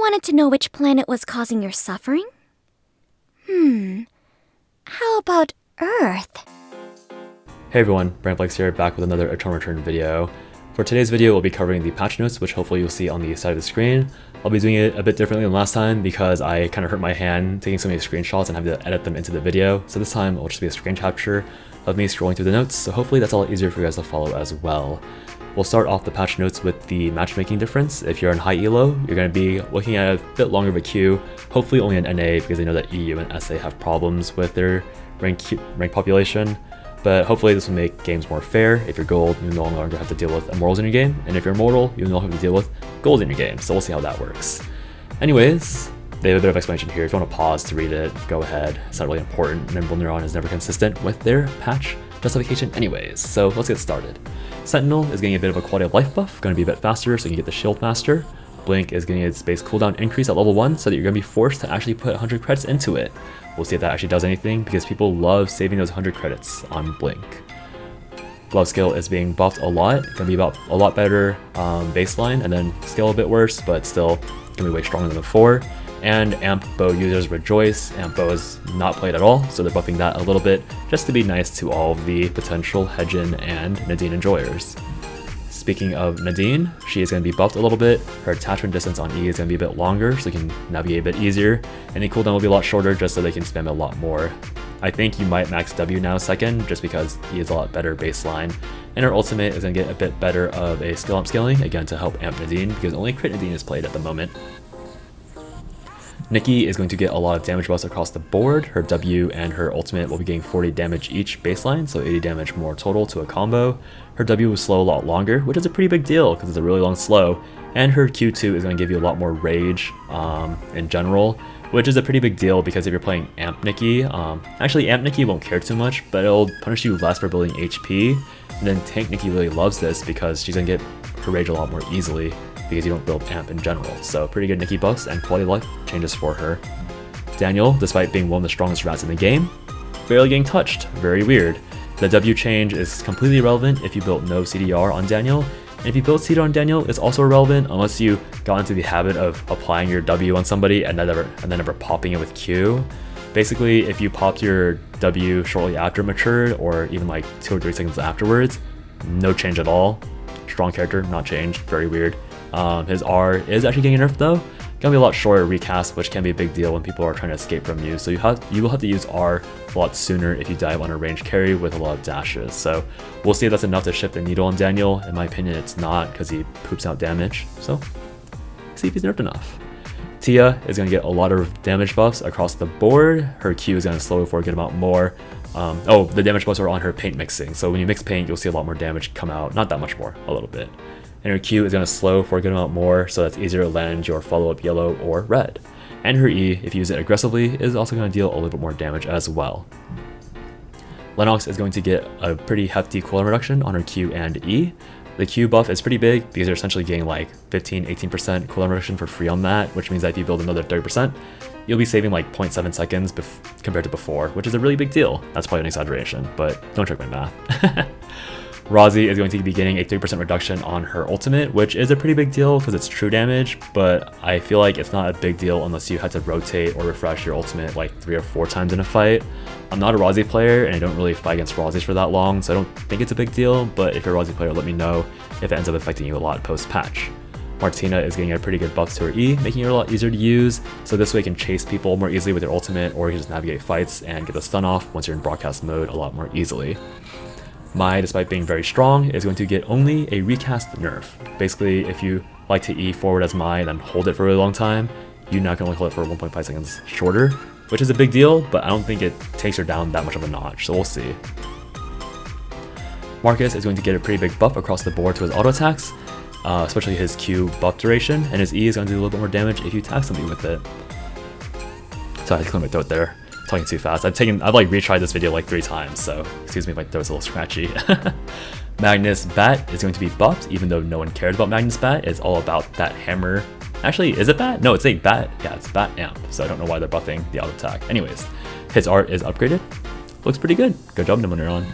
wanted to know which planet was causing your suffering? How about Earth? Hey everyone, Brandflex here, back with another Eternal Return video. For today's video, we'll be covering the patch notes, which hopefully you'll see on the side of the screen. I'll be doing it a bit differently than last time because I kind of hurt my hand taking so many screenshots and having to edit them into the video. So this time, it'll just be a screen capture of me scrolling through the notes, so hopefully that's a lot easier for you guys to follow as well. We'll start off the patch notes with the matchmaking difference. If you're in high elo, you're going to be looking at a bit longer of a queue, hopefully only in NA because they know that EU and SA have problems with their rank population. But hopefully this will make games more fair. If you're gold, you no longer have to deal with immortals in your game, and if you're immortal, you no longer have to deal with gold in your game, so we'll see how that works. Anyways, they have a bit of explanation here. If you want to pause to read it, go ahead. It's not really important. Nimble Neuron is never consistent with their patch justification anyways, so let's get started. Sentinel is getting a bit of a quality of life buff, going to be a bit faster so you can get the shield faster. Blink is getting its base cooldown increase at level 1 so that you're going to be forced to actually put 100 credits into it. We'll see if that actually does anything because people love saving those 100 credits on Blink. Glove skill is being buffed a lot, going to be about a lot better baseline and then skill a bit worse, but still going to be way stronger than before. And Amp Bow users rejoice. Amp Bow is not played at all, so they're buffing that a little bit just to be nice to all of the potential Hyejin and Nadine enjoyers. Speaking of Nadine, she is going to be buffed a little bit. Her attachment distance on E is going to be a bit longer, so you can navigate a bit easier. And the cooldown will be a lot shorter just so they can spam a lot more. I think you might max W now second, just because he is a lot better baseline. And her ultimate is going to get a bit better of a skill up scaling, again to help amp Nadine, because only crit Nadine is played at the moment. Nicky is going to get a lot of damage buffs across the board. Her W and her ultimate will be getting 40 damage each baseline, so 80 damage more total to a combo. Her W will slow a lot longer, which is a pretty big deal because it's a really long slow. And her Q2 is going to give you a lot more rage in general, which is a pretty big deal because if you're playing Amp Nicky, actually Amp Nicky won't care too much, but it'll punish you less for building HP. And then Tank Nicky really loves this because she's going to get her rage a lot more easily because you don't build amp in general. So pretty good Nicky buffs and quality of life changes for her. Daniel, despite being one of the strongest rats in the game, barely getting touched. Very weird. The W change is completely irrelevant if you built no CDR on Daniel, and if you built CDR on Daniel, it's also irrelevant unless you got into the habit of applying your W on somebody and then never popping it with Q. Basically, if you popped your W shortly after matured, or even like 2 or 3 seconds afterwards, no change at all. Strong character, not changed. Very weird. His R is actually getting nerfed though. Gonna be a lot shorter recast, which can be a big deal when people are trying to escape from you. So you will have to use R a lot sooner if you dive on a ranged carry with a lot of dashes. So we'll see if that's enough to shift the needle on Daniel. In my opinion, it's not because he poops out damage. So see if he's nerfed enough. Tia is gonna get a lot of damage buffs across the board. Her Q is gonna slow for a good amount more. Oh, the damage buffs are on her paint mixing. So when you mix paint, you'll see a lot more damage come out. Not that much more, a little bit. And her Q is going to slow for a good amount more, so that's easier to land your follow-up yellow or red. And her E, if you use it aggressively, is also going to deal a little bit more damage as well. Lenox is going to get a pretty hefty cooldown reduction on her Q and E. The Q buff is pretty big because you're essentially getting like 15-18% cooldown reduction for free on that, which means that if you build another 30%, you'll be saving like 0.7 seconds compared to before, which is a really big deal. That's probably an exaggeration, but don't check my math. Rozzi is going to be getting a 3% reduction on her ultimate, which is a pretty big deal because it's true damage, but I feel like it's not a big deal unless you had to rotate or refresh your ultimate like 3 or 4 times in a fight. I'm not a Rozzi player and I don't really fight against Rozzis for that long, so I don't think it's a big deal, but if you're a Rozzi player, let me know if it ends up affecting you a lot post-patch. Martina is getting a pretty good buff to her E, making her a lot easier to use, so this way you can chase people more easily with your ultimate, or you can just navigate fights and get the stun off once you're in broadcast mode a lot more easily. Mai, despite being very strong, is going to get only a recast nerf. Basically, if you like to E forward as Mai and then hold it for a really long time, you now can only hold it for 1.5 seconds shorter, which is a big deal, but I don't think it takes her down that much of a notch, so we'll see. Markus is going to get a pretty big buff across the board to his auto attacks, especially his Q buff duration, and his E is going to do a little bit more damage if you attack somebody with it. Sorry, I cleared my throat there. Talking too fast. I've like retried this video like 3 times, so excuse me if my throat's a little scratchy. Magnus Bat is going to be buffed, even though no one cares about Magnus Bat. It's all about that hammer. Actually, is it Bat? No, it's a Bat. Yeah, it's Bat Amp, so I don't know why they're buffing the auto attack. Anyways, his art is upgraded. Looks pretty good. Good job, Nimble Neuron.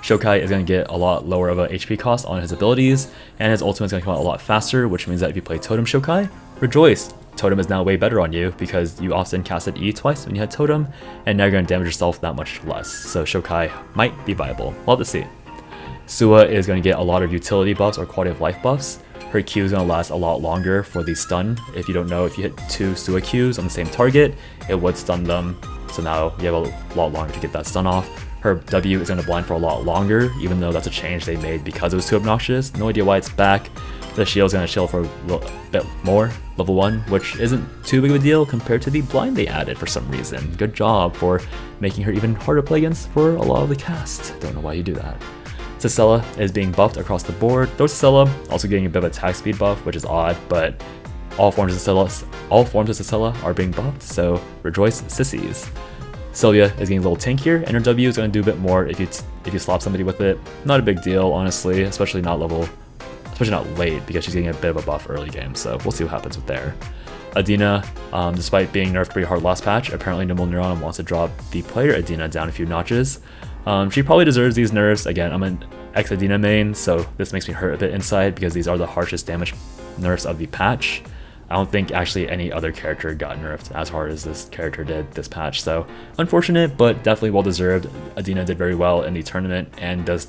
Shokai is going to get a lot lower of a HP cost on his abilities, and his ultimate is going to come out a lot faster, which means that if you play Totem Shokai, Rejoice! Totem is now way better on you because you often casted E twice when you had Totem, and now you're going to damage yourself that much less, so Shokai might be viable. We'll have to see. Sua is going to get a lot of utility buffs or quality of life buffs. Her Q is going to last a lot longer for the stun. If you don't know, if you hit 2 Sua Qs on the same target, it would stun them, so now you have a lot longer to get that stun off. Her W is going to blind for a lot longer, even though that's a change they made because it was too obnoxious. No idea why it's back. The shield is going to shield for a little bit more, level 1, which isn't too big of a deal compared to the blind they added for some reason. Good job for making her even harder to play against for a lot of the cast. Don't know why you do that. Sissela is being buffed across the board. Though Sissela also getting a bit of attack speed buff, which is odd, but all forms of Sissela are being buffed, so rejoice sissies. Silvia is getting a little tankier, and her W is going to do a bit more if you slap somebody with it. Not a big deal, honestly, especially not late because she's getting a bit of a buff early game, so we'll see what happens with there. Adina, despite being nerfed pretty hard last patch, apparently Nimble Neuron wants to drop the player Adina down a few notches. She probably deserves these nerfs. Again, I'm an ex-Adina main, so this makes me hurt a bit inside because these are the harshest damage nerfs of the patch. I don't think actually any other character got nerfed as hard as this character did this patch, so unfortunate, but definitely well deserved. Adina did very well in the tournament and does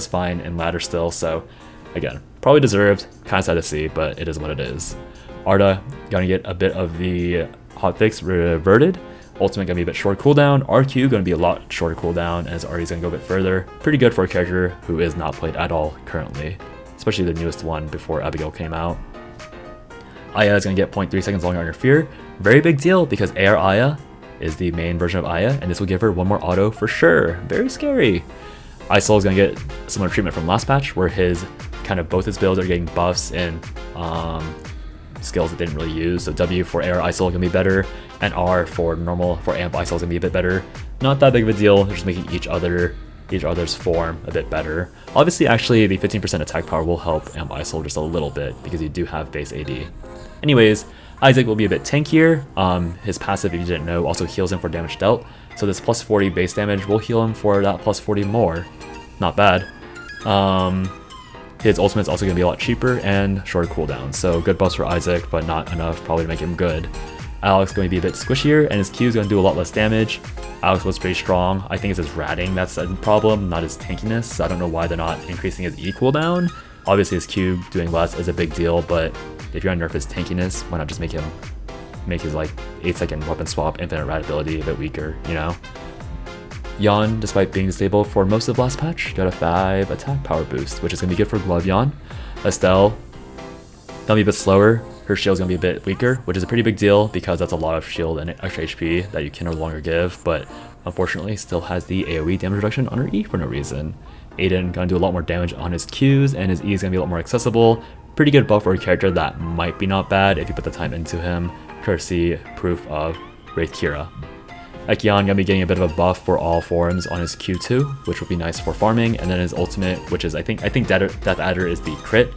fine in ladder still, so again, probably deserved, kind of sad to see, but it is what it is. Arda gonna get a bit of the hotfix reverted. Ultimate gonna be a bit short cooldown. RQ gonna be a lot shorter cooldown as Arda's gonna go a bit further. Pretty good for a character who is not played at all currently, especially the newest one before Abigail came out. Aya is gonna get 0.3 seconds longer on her fear. Very big deal because AR Aya is the main version of Aya, and this will give her one more auto for sure. Very scary. Isol is gonna get similar treatment from last patch, where both his builds are getting buffs and skills that they didn't really use. So W for AR Isol is gonna be better, and R for AMP Isol is gonna be a bit better. Not that big of a deal, they're just making each other's form a bit better. Obviously, actually, the 15% attack power will help AMP Isol just a little bit because you do have base AD. Anyways, Isaac will be a bit tankier. His passive, if you didn't know, also heals him for damage dealt. So this plus 40 base damage will heal him for that plus 40 more. Not bad. His ultimate is also going to be a lot cheaper and shorter cooldown. So good buffs for Isaac, but not enough probably to make him good. Alex is going to be a bit squishier, and his Q is going to do a lot less damage. Alex was pretty strong. I think it's his ratting that's a problem, not his tankiness. So I don't know why they're not increasing his E cooldown. Obviously his Q doing less is a big deal, but if you're gonna nerf his tankiness, why not just make his like 8-second weapon swap infinite rat ability a bit weaker, you know? Yeon, despite being disabled for most of last patch, got a 5 attack power boost, which is gonna be good for Glove Yeon. Estelle, gonna be a bit slower. Her shield's gonna be a bit weaker, which is a pretty big deal because that's a lot of shield and extra HP that you can no longer give, but unfortunately still has the AoE damage reduction on her E for no reason. Aiden gonna do a lot more damage on his Qs, and his E is gonna be a lot more accessible. Pretty good buff for a character that might be not bad if you put the time into him, courtesy proof of Wraith Kira. Echion gonna be getting a bit of a buff for all forms on his Q2, which will be nice for farming, and then his ultimate, which is I think Death Adder is the crit,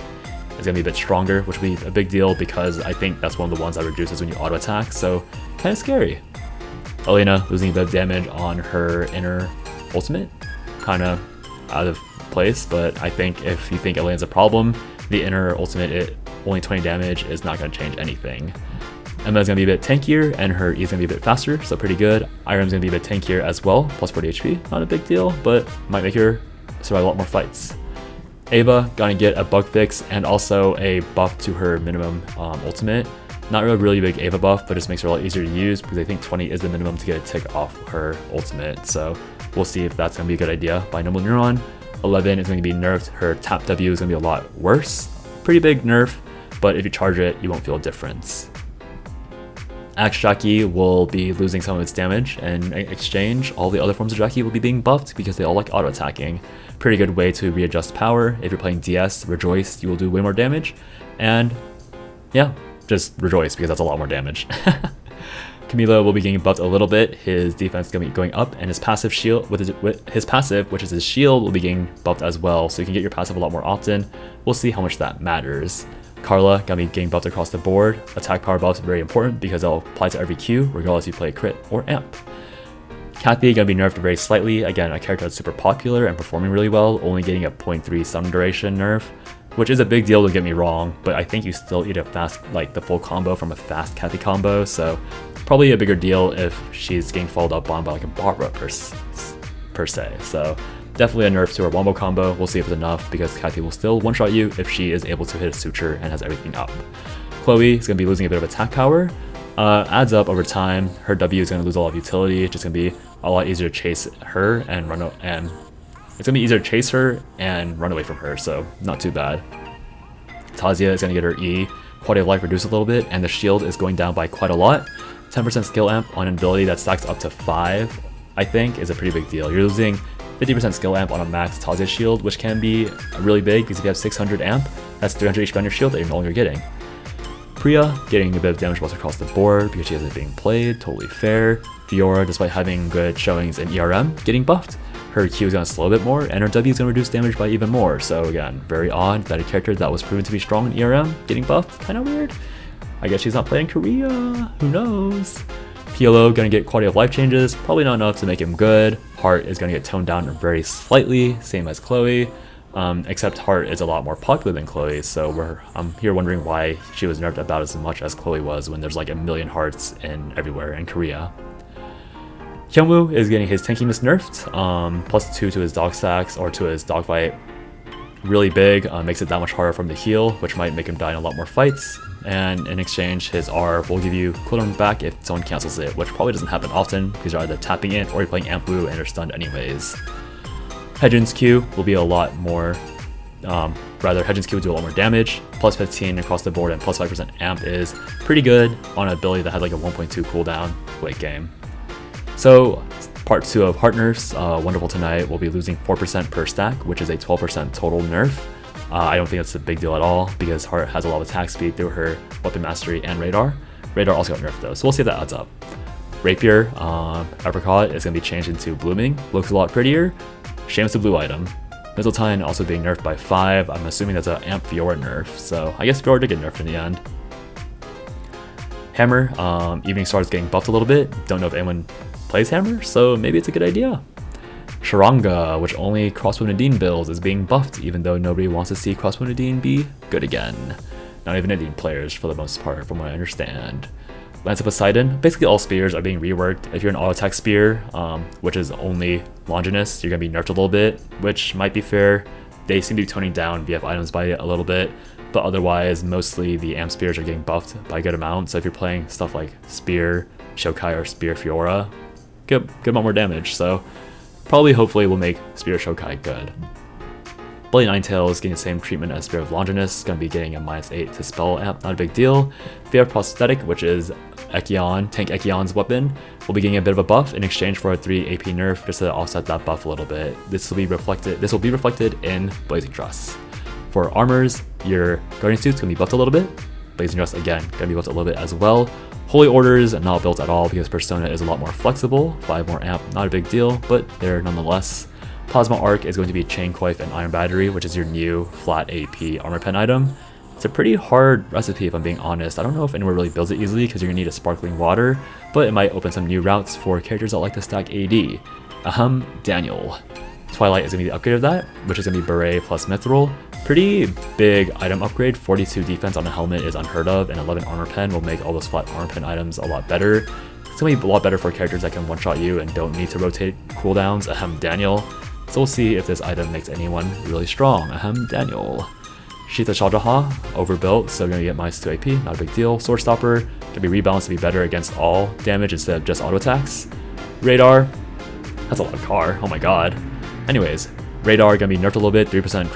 is gonna be a bit stronger, which will be a big deal because I think that's one of the ones that reduces when you auto attack, so kind of scary. Elena losing a bit of damage on her inner ultimate, kind of out of place, but I think if you think Elena's a problem, the inner ultimate, only 20 damage is not going to change anything. Emma's going to be a bit tankier, and her E is going to be a bit faster, so pretty good. Irem's going to be a bit tankier as well, plus 40 HP, not a big deal, but might make her survive a lot more fights. Ava going to get a bug fix and also a buff to her minimum ultimate. Not really big Ava buff, but just makes her a lot easier to use because I think 20 is the minimum to get a tick off her ultimate, so we'll see if that's going to be a good idea by Nimble Neuron. 11 is going to be nerfed. Her tap W is going to be a lot worse. Pretty big nerf, but if you charge it, you won't feel a difference. Axe Jockey will be losing some of its damage, and in exchange, all the other forms of Jockey will be being buffed because they all like auto-attacking. Pretty good way to readjust power. If you're playing DS, Rejoice, you will do way more damage, and yeah, just Rejoice because that's a lot more damage. Camilo will be getting buffed a little bit. His defense is going to be going up, and his passive shield, with his passive, which is his shield, will be getting buffed as well. So you can get your passive a lot more often. We'll see how much that matters. Karla gonna be getting buffed across the board. Attack power buffs are very important because they'll apply to every Q, regardless if you play crit or amp. Cathy gonna be nerfed very slightly. Again, a character that's super popular and performing really well, only getting a 0.3 stun duration nerf. which is a big deal, don't get me wrong, but I think you still eat a fast, like the full combo from a fast Cathy combo, so probably a bigger deal if she's getting followed up on by like a Barbara per se. So definitely a nerf to her wombo combo. We'll see if it's enough, because Cathy will still one-shot you if she is able to hit a suture and has everything up. Chloe is going to be losing a bit of attack power. Adds up over time. Her W is going to lose a lot of utility. It's just going to be a lot easier to chase her and run, and it's going to be easier to chase her and run away from her, so not too bad. Tazia is going to get her E, quality of life reduced a little bit, and the shield is going down by quite a lot. 10% skill amp on an ability that stacks up to 5, I think, is a pretty big deal. You're losing 50% skill amp on a max Tazia shield, which can be really big, because if you have 600 amp, that's 300 HP on your shield that you're no longer getting. Priya getting a bit of damage buffs across the board because she isn't being played, totally fair. Fiora, despite having good showings in ERM, getting buffed. Her Q is going to slow a bit more, and her W is going to reduce damage by even more. So again, very odd that a character that was proven to be strong in ERM getting buffed, kind of weird. I guess she's not playing Korea, who knows? Piolo going to get quality of life changes, probably not enough to make him good. Hart is going to get toned down very slightly, same as Chloe. Except Hart is a lot more popular than Chloe, so I'm here wondering why she was nerfed about as much as Chloe was when there's like a million Harts everywhere in Korea. Hyunwoo is getting his tankiness nerfed, +2 to his dog stacks or to his dogfight. Really big, makes it that much harder from the heal, which might make him die in a lot more fights. And in exchange, his R will give you cooldown back if someone cancels it, which probably doesn't happen often because you're either tapping it or you're playing Amp Blue and you're stunned anyways. Hyejin's Q will be a lot more, Hyejin's Q will do a lot more damage. +15 across the board and +5% amp is pretty good on an ability that has like a 1.2 cooldown late game. So part 2 of Hart nerfs, Wonderful Tonight will be losing 4% per stack, which is a 12% total nerf. I don't think that's a big deal at all because Hart has a lot of attack speed through her weapon mastery and radar. Radar also got nerfed though, so we'll see if that adds up. Rapier, Apricot is going to be changed into Blooming, looks a lot prettier. Shame it's a blue item. Mistletoe also being nerfed by 5. I'm assuming that's an Amp Fiora nerf, so I guess Fiora did get nerfed in the end. Hammer, Evening Star is getting buffed a little bit. Don't know if anyone plays Hammer, so maybe it's a good idea. Sharanga, which only Crossbow Nadine builds, is being buffed, even though nobody wants to see Crossbow Nadine be good again. Not even Nadine players for the most part, from what I understand. Lance of Poseidon, basically all spears are being reworked. If you're an auto attack spear, which is only Longinus, you're going to be nerfed a little bit, which might be fair. They seem to be toning down VF items by a little bit, but otherwise, mostly the amp spears are getting buffed by a good amount. So if you're playing stuff like Spear Shokai or Spear Fiora, good amount more damage. So probably, hopefully, will make Spear Shokai good. Bloody Ninetail is getting the same treatment as Spear of Longinus, going to be getting a -8 to spell amp, not a big deal. Fear Prosthetic, which is Echion, Tank Echion's weapon, will be getting a bit of a buff in exchange for a 3 AP nerf just to offset that buff a little bit. This will be reflected in Blazing Trust. For armors, your Guardian Suit's going to be buffed a little bit. Blazing Trust, again, going to be buffed a little bit as well. Holy Orders, not built at all because Persona is a lot more flexible. 5 more amp, not a big deal, but there nonetheless. Plasma Arc is going to be Chain Coif and Iron Battery, which is your new flat AP armor pen item. It's a pretty hard recipe if I'm being honest. I don't know if anyone really builds it easily because you're going to need a sparkling water, but it might open some new routes for characters that like to stack AD. Daniel. Twilight is going to be the upgrade of that, which is going to be Beret plus Mithril. Pretty big item upgrade. 42 defense on a helmet is unheard of, and 11 armor pen will make all those flat armor pen items a lot better. It's going to be a lot better for characters that can one-shot you and don't need to rotate cooldowns. Daniel. So we'll see if this item makes anyone really strong. Daniel. Shita Shajaha, overbuilt, so you're gonna get -2 AP, not a big deal. Sword Stopper can be rebalanced to be better against all damage instead of just auto attacks. Radar, that's a lot of car, oh my god. Anyways, Radar gonna be nerfed a little bit, 3%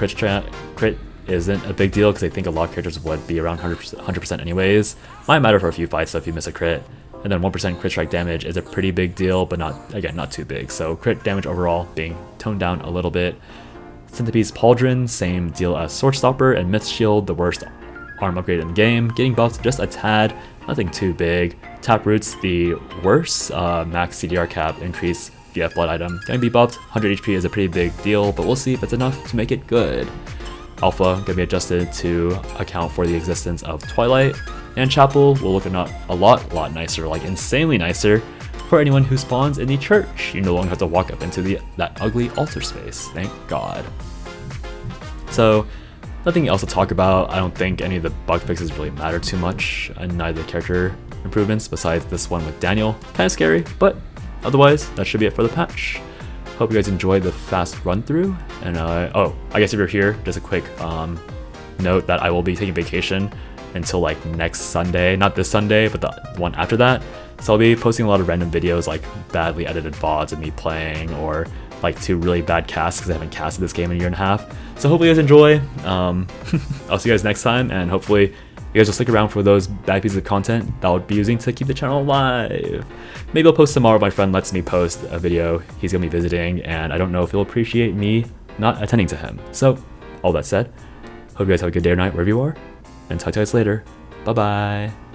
crit isn't a big deal because I think a lot of characters would be around 100% anyways. Might matter for a few fights though if you miss a crit. And then 1% crit strike damage is a pretty big deal, but not too big. So crit damage overall being toned down a little bit. Centipede's Pauldron, same deal as Sword Stopper, and Myth's Shield, the worst arm upgrade in the game, getting buffed just a tad, nothing too big. Taproots, the worst max CDR cap increase VF blood item, gonna be buffed. 100 HP is a pretty big deal, but we'll see if it's enough to make it good. Alpha gonna be adjusted to account for the existence of Twilight, and Chapel will look a lot nicer, like insanely nicer, for anyone who spawns in the church. You no longer have to walk up into that ugly altar space, thank god. So Nothing else to talk about. I don't think any of the bug fixes really matter too much, and neither the character improvements besides this one with Daniel. Kind of scary, but otherwise, that should be it for the patch. Hope you guys enjoyed the fast run through. And oh, I guess if you're here, just a quick note that I will be taking vacation until like next Sunday, not this Sunday, but the one after that. So I'll be posting a lot of random videos, like badly edited VODs of me playing, or like 2 really bad casts because I haven't casted this game in a year and a half. So hopefully you guys enjoy. I'll see you guys next time, and hopefully you guys will stick around for those bad pieces of content that I'll be using to keep the channel alive. Maybe I'll post tomorrow. My friend lets me post a video. He's gonna be visiting, and I don't know if he'll appreciate me not attending to him. So all that said, hope you guys have a good day or night wherever you are, and talk to you guys later. Bye bye.